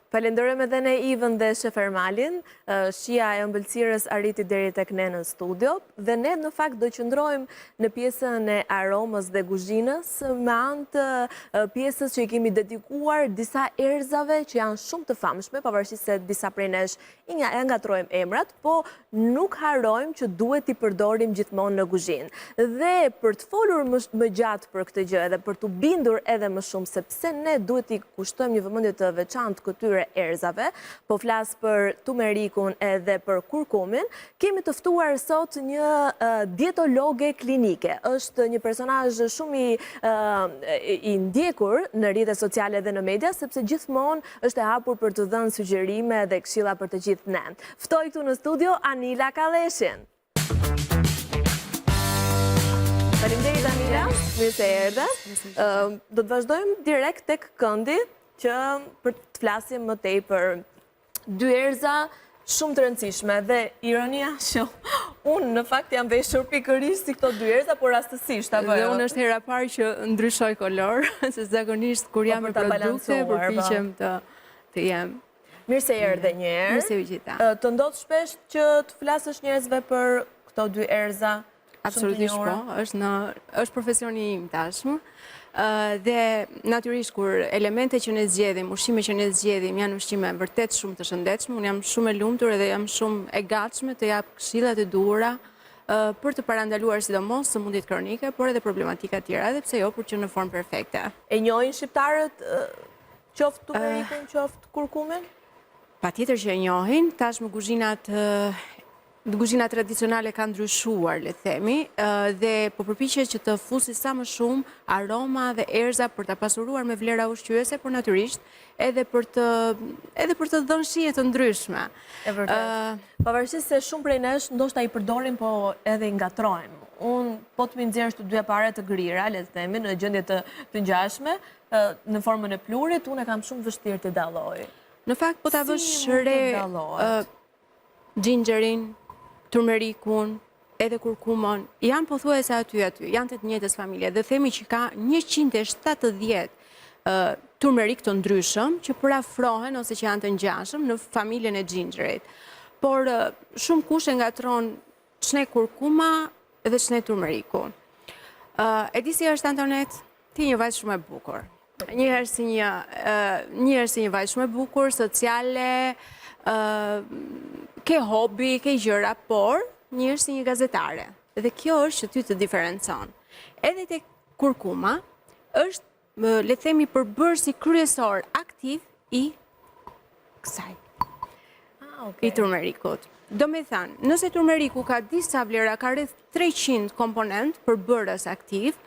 Falenderojmë edhe ne Ivën dhe Shef Ermalin, shia e ëmbëlsirës arriti deri tek ne në studio, dhe ne në fakt do qëndrojmë në pjesën e aromës dhe kuzhinës me anë të pjesës që i kemi dedikuar disa erëzave që janë shumë të famshme, pavarësisht se disa prej nesh i ngatrojmë emrat, po nuk harrojmë që duhet i përdorim gjithmonë në kuzhinë. Dhe për të folur më gjatë për këtë gjë edhe për të bindur edhe më shumë sepse ne duhet i kushtojmë një vëmendje të veçantë këtyre erëzave, po flas për tumerikun edhe për kurkumin, kemi të ftuar sot një dietologe klinike. Është një personazh shumë i ndjekur në rrjetet sociale dhe në media, sepse gjithmonë është e hapur për të dhënë sugjerime dhe këshilla për të gjithë ne. Ftoj këtu në studio Anila Kalleshin. Faleminderit Anila, mirë se erdhe. Do të vazhdojmë direkt tek këndi që për të flasim më tej për dy erëza shumë të rëndësishme dhe ironia që unë në fakt jam veshur pikërisht si këto dy erëza, por rastësisht apo jo. Dhe unë është hera parë që ndryshoj kolor, se zakonisht kur jam me produkte përpiqem të jem. Mirë se erdhe një herë. Mirë se u gjeta. Të ndodh shpesh që të flasësh njerëzve për këto dy erëza? Absolutisht po, është profesioni im tashmë. Dhe natyrisht kur elemente që ne zgjedhim, ushqime që ne zgjedhim janë ushqime vërtet shumë të shëndetshme, unë jam shumë e lumtur edhe jam shumë e gatshme të jap këshillat e duhura për të parandaluar sidomos sëmundjet kronike, por edhe problematika tjera, edhe pse jo për që në formë perfekte. E njohin shqiptarët qoftë tumerikun, qoftë kurkumin? Patjetër që e njohin, tashmë kuzhina tradicionale ka ndryshuar, le themi, dhe po përpiqet që të fusi sa më shumë aroma dhe erëza për ta pasuruar me vlera ushqyese, por natyrisht edhe për të dhënë shije të ndryshme. E vërtet. Pavarësisht se shumë prej nesh ndoshta i përdorin, po edhe i ngatrojmë. Unë po të më nxjerrësh të dy apare të grira, le të themi, në gjendje të ngjashme, në formën e plurit, unë e kam shumë vështirë të dalloj. Në fakt po ta vësh re gingerin, turmerikun, edhe kurkumon, janë pothuajse aty, janë të njëjtës familje, dhe themi që ka 170 turmerik të ndryshëm që përafrohen ose që janë të ngjashëm në familjen e gingerit. Por shumë kush e ngatron çne kurkuma dhe çne turmerikun. E di si është Antonet, ti një vajzë shumë e bukur. Njëherë si një vajzë shumë e bukur, sociale, ke hobi, ke gjëra, por një është si një gazetare. Dhe kjo është që ty të diferencon. Edhe tek kurkuma është, le të themi, përbërësi kryesor aktiv i kësaj. I turmerikut. Do me thënë, nëse turmeriku ka disa vlera, ka rreth 300 komponent përbërës aktiv,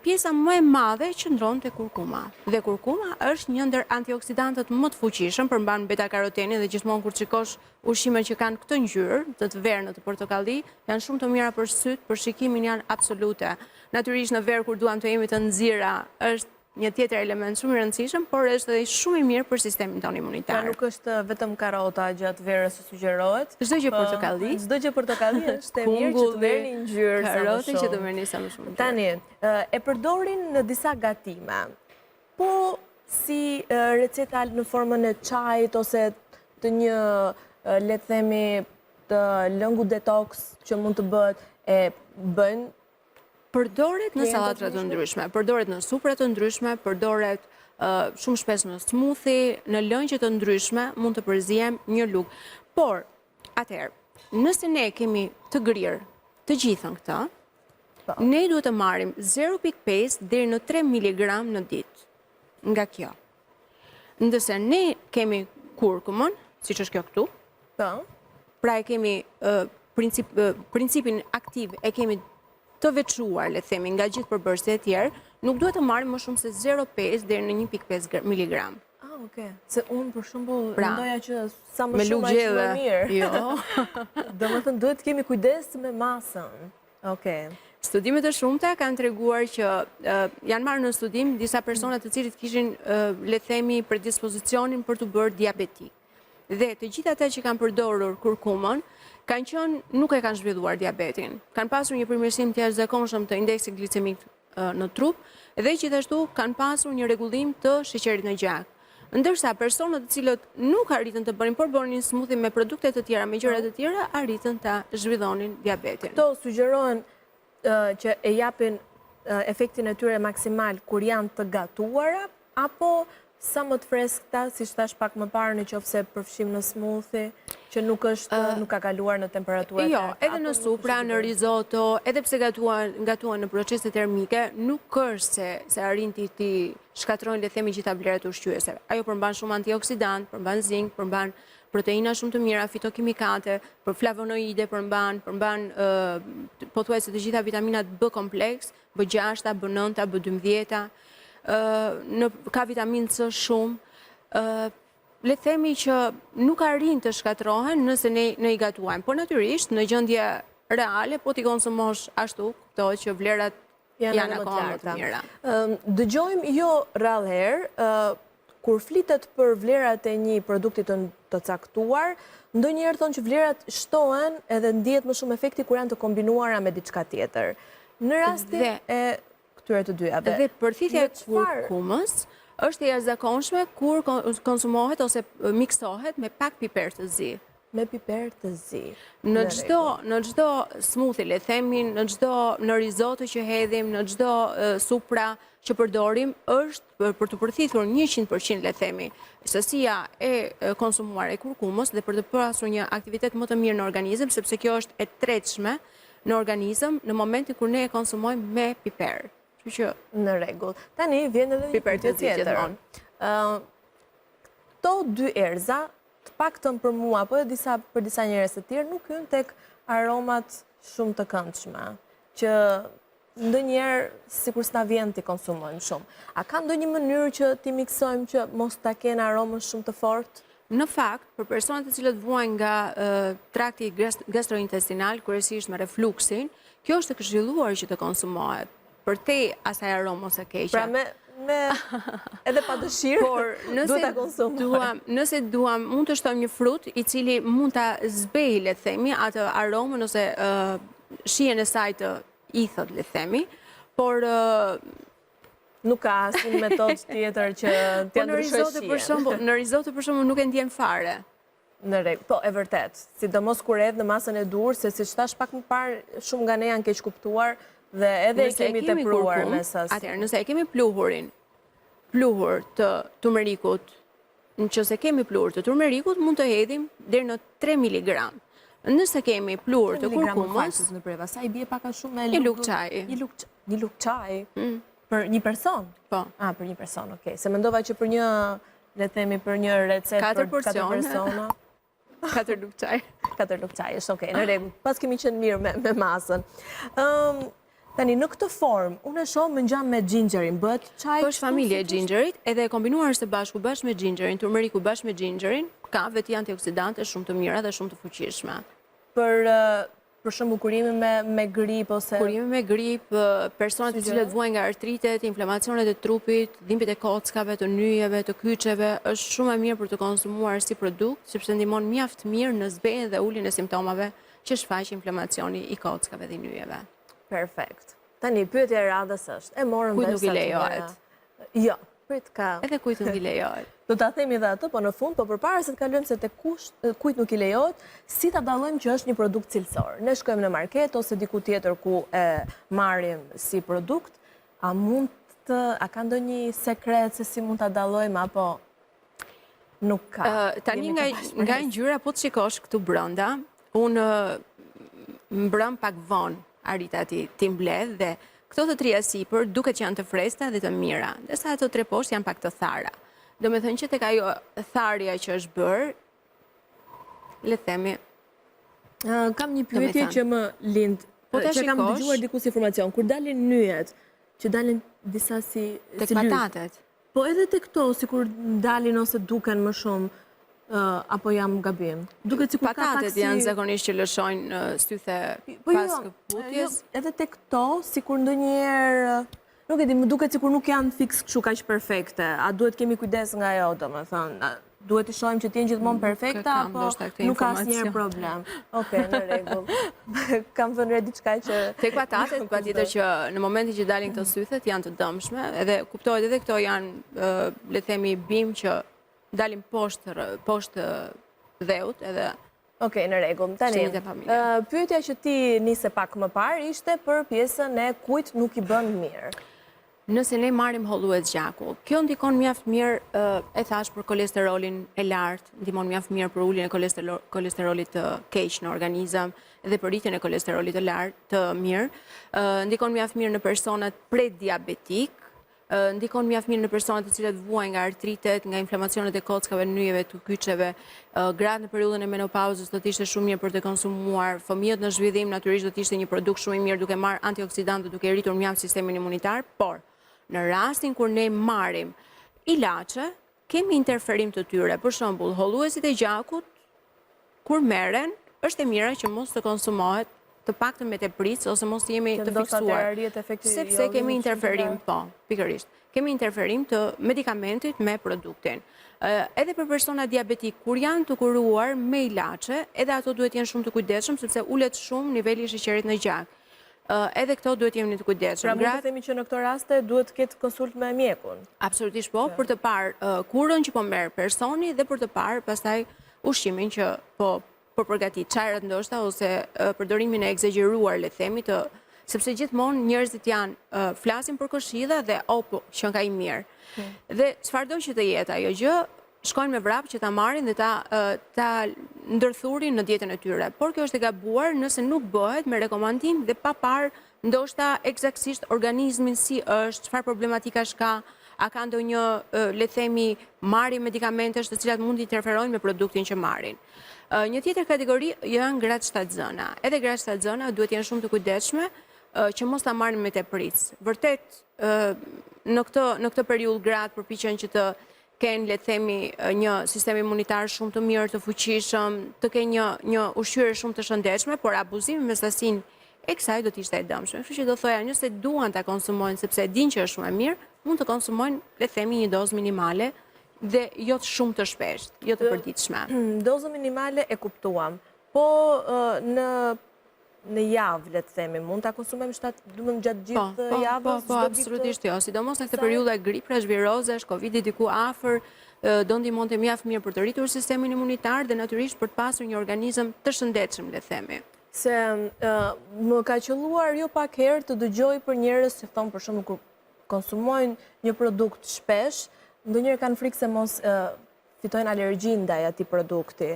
pjesa më e madhe qëndron te kurkuma. Dhe kurkuma është një ndër antioksidantët më të fuqishëm, përmban beta-karoteni, dhe gjithmonë kur shikosh ushqime që kanë këtë ngjyrë, të verë të portokalli, janë shumë të mira për syt, për shikimin janë absolute. Natyrisht në verë kur duam të jemi të nxirra, është një tjetër element shumë i rëndësishëm, por është edhe shumë i mirë për sistemin tonë imunitar. Pra nuk është vetëm karota gjatë verës që sugjerohet. Çdo gjë portokalli. Çdo gjë portokalli është e mirë që të merrni ngjyrë sa më shumë. Karote që të merrni sa më shumë. Tani, e përdorin në disa gatime. Po si receta në formën e çajit ose të një, le të themi, të lëngu detox që mund të bëhet, e bëjnë. Përdoret në sallatra të ndryshme, përdoret në supra të ndryshme, përdoret shumë shpesh në smoothie, në lëngje të ndryshme, mund të përzijem një lugë. Por, atëherë, nëse ne kemi të grirë të gjithën këta, ne duhet të marrim 0.5 deri në 3 mg në ditë nga kjo. Ndërsa ne kemi kurkumën, siç është kjo këtu, pra e kemi principin aktiv, e kemi të veçuar, le themi, nga gjithë përbërësit e tjerë, nuk duhet të marrim më shumë se 0.5 deri në 1.5 mg. Oke. Se unë, për shembull, mendoja që sa më shumë aq më mirë. Jo. Domethënë duhet të kemi kujdes me masën. Oke. Studimet e shumta kanë treguar që janë marrë në studim disa persona të cilët kishin, le themi, predispozicionin për të bërë diabetik. Dhe të gjithë ata që kanë përdorur kurkumën, kanë qenë nuk e kanë zhvilluar diabetin. Kanë pasur një përmirësim të jashtëzakonshëm të indeksit glicemik në trup dhe gjithashtu kanë pasur një rregullim të sheqerit në gjak. Ndërsa personat të cilët nuk arritën të bënin, por bënin smoothie me produkte të tjera, me gjëra të tjera, arritën ta zhvillonin diabetin. Këto sugjerohen që e japin efektin e tyre maksimal kur janë të gatuara, apo sa më të freskëta, si thash pak më parë, në qoftë se përfshim në smoothie, që nuk ka kaluar në temperaturë. Jo, edhe në supra, në risotto, edhe pse gatuan në procese termike, nuk është se arrin ti shkatrojnë, le themi, gjitha vlerat ushqyese. Ajo përmban shumë antioksidant, përmban zink, përmban proteina shumë të mira, fitokimikate, për flavonoide përmban pothuajse të gjitha vitaminat B kompleks, B6, B9, B12, ka vitaminë C shumë, le themi që nuk arrin të shkatrohen nëse ne i gatuajmë. Po natyrisht, në gjendje reale, po t'i konsumosh ashtu, kuptohet që vlerat janë akoma më të mira. Dëgjojmë jo rrallëherë, kur flitet për vlerat e një produkti të caktuar, ndonjëherë thonë që vlerat shtohen edhe ndihet më shumë efekti kur janë të kombinuara me diçka tjetër. Në rastin e këtyre të dyjave. Dhe përthithja e kurkumës është e jashtëzakonshme kur konsumohet ose miksohet me pak piper të zi. Me piper të zi. Në çdo smoothie, le themi, në risotto që hedhim, në çdo supra që përdorim, është për të përthithur 100%, le themi, sësia e konsumuar e kurkumës dhe për të pasur një aktivitet më të mirë në organizëm, sepse kjo është e tretshme në organizëm në momentin kur ne e konsumojmë me piper. Në rregull. Tani vjen edhe një pyetje tjetër. Këto dy erza, të paktën për mua, apo për disa njerëz të tjerë, nuk hyn tek aromat shumë të këndshme, që ndonjëherë sikur s'na vjen ti konsumojmë shumë. A ka ndonjë mënyrë që ti miksojmë që mos ta kenë aromën shumë të fortë? Në fakt, për personat të cilët vuajnë nga trakti gastrointestinal, kryesisht me refluksin, kjo është e këshilluar që të konsumohet për te asaj aromës së keqe. Pra edhe pa dëshirë, duhet ta konsumojmë. Nëse duam, mund të shtojmë një frut i cili mund ta zbejë, le themi, atë aromën ose shijen e saj të ithët, le themi, por nuk ka asnjë metodë tjetër që t'ia ndryshojë shijen. Në risotto për shembull nuk e ndjen fare. Në rregull, po e vërtet, sidomos kur edh në masën e dur, se siç thash pak më parë, shumë nga ne janë keq kuptuar dhe edhe e kemi tepruar me sas. Atëherë, nëse e kemi pluhur të turmerikut, nëse kemi pluhur të turmerikut, mund të hedhim deri në 3 mg. Nëse kemi pluhur të kurkumës, sa i bie pak a shumë me një lugë çaji. Një lugë çaji për një person? Po. Për një person, okay. Se mendova që për një, le themi, për një recetë për 4 persona. 4 lugë çaj. 4 lugë çaj, është okay, në rregull. Pas kemi qenë mirë me masën. Tani, në këtë formë, unë e shoh më ngjam me gingerin, bëhet çaj. Po është familje e gingerit, edhe e kombinuar së bashku bashkë me gingerin, turmeriku bashkë me gingerin, ka veti antioksidante shumë të mira dhe shumë të fuqishme. Për shembull kurimi me grip ose kurimi me grip, personat të cilët vuajnë nga artritet, inflamacionet e trupit, dhimbjet e kockave, të nyjeve, të kyçeve, është shumë e mirë për të konsumuar si produkt, sepse ndihmon mjaft mirë në zbejën dhe uljen e simptomave që shfaq inflamacioni i kockave dhe nyjeve. Perfekt. Tani pyetja e radhës është, e morëm kujt nuk i lejohet? Jo, prit ka. Edhe kujt nuk i lejohet. Do ta themi dhe atë, po në fund, po përpara se të kalojmë se te kujt nuk i lejohet, si ta dallojmë që është një produkt cilësor. Ne shkojmë në market ose diku tjetër ku e marrim si produkt, a ka ndonjë sekret se si mund ta dallojmë apo nuk ka? Tani nga ngjyra po të shikosh këtu brenda, unë mbrëm pak vonë arrita ti mbledh dhe këto të trija sipër duket që janë të freskëta dhe të mira, ndërsa ato tre poshtë janë pak të thara. Do me thënë që tek ajo tharja që është bërë, le themi... Kam një pyetje që më lind, që kam dëgjuar dikus informacion, kur dalin nyjet, që dalin disa si tek patatet. Po edhe tek këto, si kur dalin ose duken më shumë, apo jam gabim? Patatet janë zakonisht që lëshojnë stythe pas këputjes. Edhe tek këto, si kur ndonjëherë... Nuk e di, më duket sikur nuk janë fiks kështu kaq perfekte. A duhet kemi kujdes nga ajo, domethënë? Duhet të shohim që të jenë gjithmonë perfekta apo nuk ka asnjëherë problem? Okej, në rregull. Kam vënë re diçka që tek patatet, patjetër që në momentin që dalin këto sythet janë të dëmshme, edhe kuptohet edhe këto janë, le themi, bim që dalim poshtë dheut edhe Okej, në rregull. Tani, shenjat e familje. pyetja që ti nise pak më parë ishte për pjesën e kujt nuk i bën mirë. Nëse ne marrim hollues gjakut, kjo ndikon mjaft mirë, e thash për kolesterolin e lartë, ndihmon mjaft mirë për uljen e kolesterolit të keq në organizëm dhe për rritjen e kolesterolit të lartë të mirë, ndikon mjaft mirë në personat prediabetik, ndikon mjaft mirë në personat të cilët vuajnë nga artritet, nga inflamacionet e kockave, nyjeve, të kyçeve, gratë në periudhën e menopauzës do të ishte shumë mirë për të konsumuar, fëmijët në zhvillim natyrisht do të ishte një produkt shumë i mirë duke marrë antioksidantë, duke rritur mjaft sistemin imunitar, por në rastin kur ne marrim ilaçe, kemi interferim të tyre. Për shembull, holluesit e gjakut kur merren, është e mira që mos të konsumohet të paktën me tepritës ose mos jemi të fiksuar. Sepse kemi interferim, po, pikërisht. Kemi interferim të medikamentit me produktin. Edhe për persona diabetik, kur janë të kuruar me ilaçe, edhe ato duhet jenë shumë të kujdesshëm sepse ulet shumë niveli i sheqerit në gjak. Edhe këto duhet jemi të kujdesshëm. Pra mund të themi që në këto raste duhet të ketë konsult me mjekun. Absolutisht po, për të parë kurën që po merr personi dhe për të parë pastaj ushqimin që po përgatit, çajrat ndoshta ose përdorimin e egzageruar le themi sepse gjithmonë njerëzit janë flasin për këshilla dhe po që ka i mirë. Dhe çfarëdo që të jetë ajo gjë, shkojnë me vrap që ta marrin dhe ta ndërthurin në dietën e tyre. Por kjo është e gabuar nëse nuk bëhet me rekomandim dhe pa parë ndoshta eksaktësisht organizmin si është, çfarë problematikash ka, a ka ndonjë le themi marrje medikamentesh të cilat mund të interferojnë me produktin që marrin. Një tjetër kategori janë gratë shtatzëna. Edhe gratë shtatzëna duhet jenë shumë të kujdesshme që mos ta marrin me tepritës. Vërtet në këtë periudhë gratë përpiqen që të kenë le themi një sistem imunitar shumë të mirë, të fuqishëm, të kenë një ushqyerje shumë të shëndetshme, por abuzimi me sasinë e kësaj do të ishte e dëmshme. Kështu që do thoya, nëse duan ta konsumojnë sepse e dinë që është shumë e mirë, mund të konsumojnë le themi një dozë minimale dhe jo të shumë të shpesht, jo të përditshme. Dozë minimale e kuptuam, po në javë, le të themi, mund ta konsumojmë gjatë gjithë javës? Po, absolutisht jo. Sidomos në këtë periudhë e griprash, virozesh, Covidi diku afër, do ndihmonte mjaft mirë për të rritur sistemin imunitar dhe natyrisht për të pasur një organizëm të shëndetshëm, le themi. Se më ka qelluar jo pak herë të dëgjoj për njerëz që thonë për shembull kur konsumojnë një produkt shpesh, ndonjëherë kanë frikë se mos fitojnë alergji ndaj atij produkti.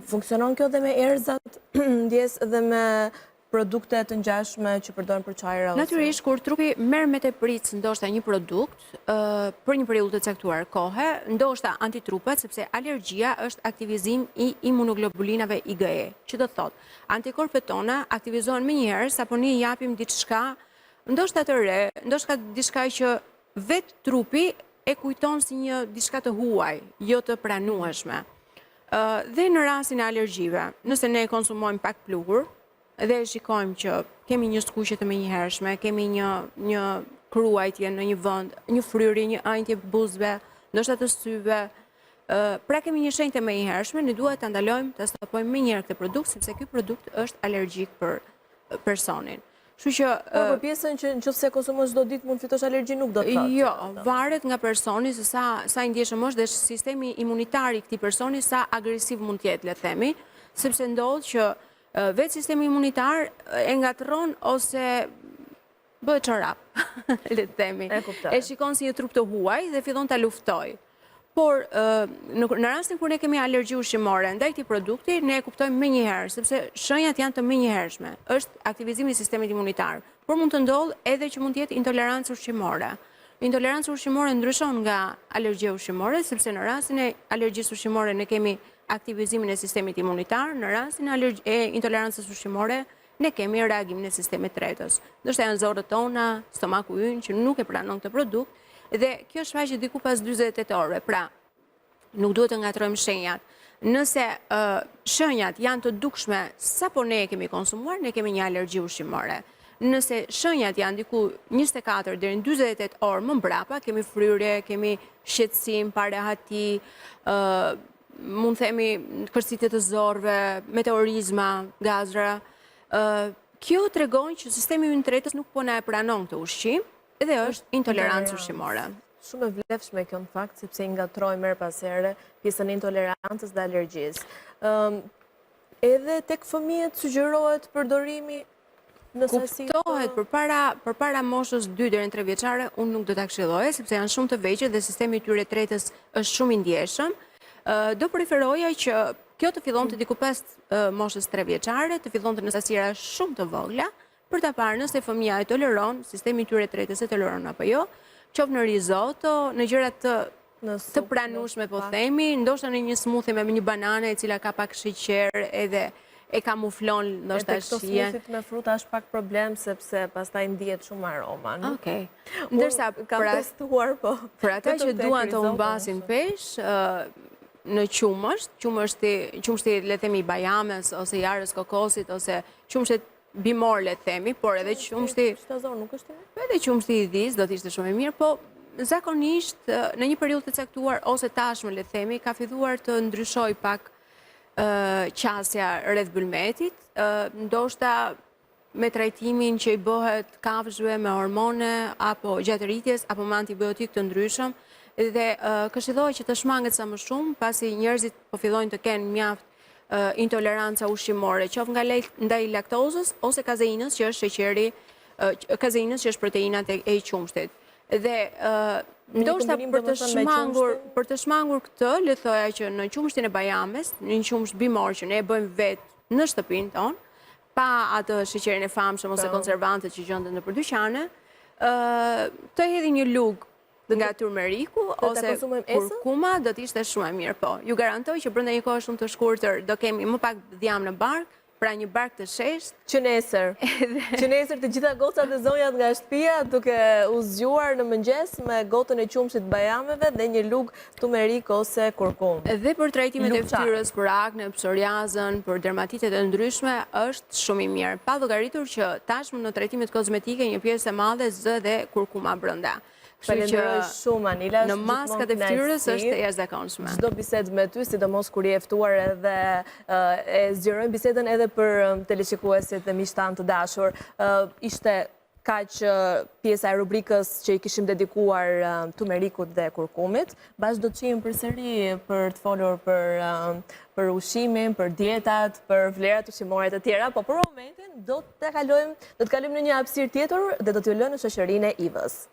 Funksionon kjo dhe me erëzat, ndjes dhe me produkte të ngjashme që përdoren për çajra? Natyrisht, kur trupi merr me tepritës ndoshta një produkt për një periudhë të caktuar kohe, ndoshta antitrupat, sepse alergjia është aktivizim i imunoglobulinave IgE, që do thotë, antikorpet tona aktivizohen menjëherë sapo ne i japim diçka, ndoshta të re, ndoshta diçka që vetë trupi e kujton si një diçka të huaj, jo të pranueshme. Dhe në rastin e alergjive, nëse ne konsumojmë pak pluhur, dhe shikojmë që kemi një skuqje të menjëhershme, kemi një kruajtje në një vend, një fryrje, një ajntje buzëve, ndoshta të syve, pra kemi një shenjë të menjëhershme, ne duhet ta ndalojmë, ta stopojmë menjëherë këtë produkt, sepse ky produkt është alergjik për personin. Kështu që për pjesën që nëse konsumon çdo ditë mund fitosh alergji nuk do të thotë. Jo, varet nga personi se sa i ndjeshëm është dhe sistemi imunitar i këtij personi sa agresiv mund të jetë, le themi, sepse ndodh që vetë sistemi imunitar e ngatron ose bëhet çorap, le të themi. E shikon si një trup të huaj dhe fillon ta luftoj. Por në rastin kur ne kemi alergji ushqimore ndaj këtij produkti, ne e kuptojmë menjëherë, sepse shenjat janë të menjëhershme. Është aktivizimi i sistemit imunitar. Por mund të ndodhë edhe që mund të jetë intolerancë ushqimore. Intolerancë ushqimore ndryshon nga alergjia ushqimore, sepse në rastin e alergjisë ushqimore ne kemi aktivizimin e sistemit imunitar, në rastin e intolerancës ushqimore ne kemi reagimin e sistemit tretës. Ndoshta janë zorët tona, stomaku ynë që nuk e pranon këtë produkt, dhe kjo shfaqet diku pas 48 orëve. Pra, nuk duhet të ngatrojmë shenjat. Nëse shenjat janë të dukshme sapo ne e kemi konsumuar, ne kemi një alergji ushqimore. Nëse shenjat janë diku 24 deri në 48 orë më mbrapa, kemi fryrje, kemi shqetësim, parehati, mund themi kërcitje të zorëve, meteorizma, gazra. Kjo tregon që sistemi ynë tretës nuk po na e pranon këtë ushqim, dhe është intolerancë ushqimore. shumë e vlefshme kjo në fakt, sepse i ngatrojmë her pas here pjesën e intolerancës dhe alergjisë. Edhe tek fëmijët sugjerohet përdorimi në sasi Kuptohet përpara moshës 2 deri në 3 vjeçare, unë nuk do ta këshilloja sepse janë shumë të vegjël dhe sistemi i tyre tretës është shumë i ndjeshëm. Do preferoja që kjo të fillonte diku pas moshës 3 vjeçare, të fillonte në sasira shumë të vogla, për ta parë nëse fëmia e toleron, sistemi i tyre tretës e toleron apo jo, qoftë në risotto, në gjëra të pranueshme po themi, ndoshta në një smoothie me një banane e cila ka pak sheqer edhe e kamuflon ndoshta shijen. Këto smoothie me fruta është pak problem sepse pastaj ndihet shumë aroma. Okej. Ndërsa kam testuar po. Për ata që duan të humbasin peshë, në qumështi le themi bajames ose jarës kokosit ose qumshtet bimor le themi, por edhe qumshti shtazor nuk është i mirë. Edhe qumshti i dhis do të ishte shumë i mirë, po zakonisht në një periudhë të caktuar ose tashmë le themi ka filluar të ndryshoj pak qasja rreth bulmetit, ndoshta me trajtimin që i bëhet kafshëve me hormone apo gjatë rritjes apo me antibiotik të ndryshëm, dhe këshillohet që të shmanget sa më shumë, pasi njerëzit po fillojnë të kenë mjaft intoleranca ushqimore, qoftë ndaj laktozës ose kazeinës, që është sheqeri, kazeinës që është proteinat e qumshtit. Dhe ndoshta për të shmangur këtë, le thoja që në qumshtin e bajames, në një qumsht bimor që ne e bëjmë vetë në shtëpinë tonë, pa atë sheqerin e famshëm ose konservantët që gjenden nëpër dyqane, të hedhni një lugë nga turmeriku ose kurkuma do të ishte shumë e mirë, po. Ju garantoj që brenda një kohë shumë të shkurtër do kemi më pak dhjam në bark, pra një bark të shesht. Që nesër të gjitha gocat dhe zonjat nga shtëpia duke u zgjuar në mëngjes me gotën e qumshit bajameve dhe një lugë turmerik ose kurkum. Dhe për trajtimet e fytyrës, për akne, psoriazën, për dermatitet e ndryshme është shumë i mirë. Pa llogaritur që tashmë në trajtimet kozmetike një pjesë e madhe zë dhe kurkuma brenda. Falenderoj shumë, Anila. Në maskat e fytyrës është e jashtëzakonshme. Çdo bisedë me ty, sidomos kur je e ftuar edhe e zgjerojmë bisedën edhe për teleshikuesit dhe miqtan të dashur. Ishte kaq pjesa e rubrikës që i kishim dedikuar turmerikut dhe kurkumit. Bashkë do të qijmë përsëri për të folur për ushqimin, për dietat, për vlerat ushqimore të tjera, po për momentin do të kalojmë në një hapësirë tjetër dhe do t'ju lënë në shoqërinë e Ivës.